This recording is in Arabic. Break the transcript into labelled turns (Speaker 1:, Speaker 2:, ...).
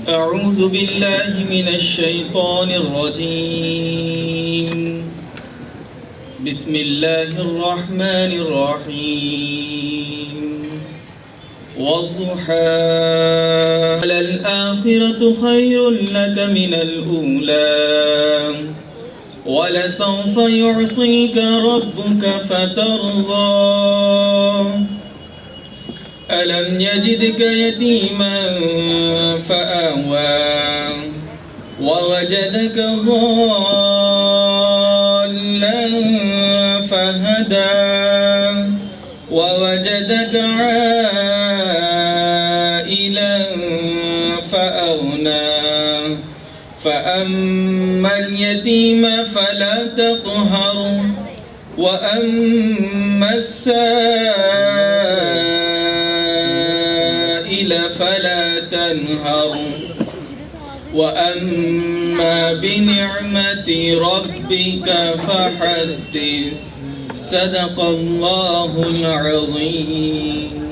Speaker 1: أعوذ بالله من الشيطان الرجيم. بسم الله الرحمن الرحيم. والضحى للآخرة خير لك من الأولى ولسوف يعطيك ربك فترضى ألم يجدك يتيما فآوى ووجدك ضالا فهدى ووجدك عائلا فأغنى فأما اليتيم فلا تقهر وأما السائل فلا تنهر وأما بنعمة ربك فحدث. صدق الله العظيم.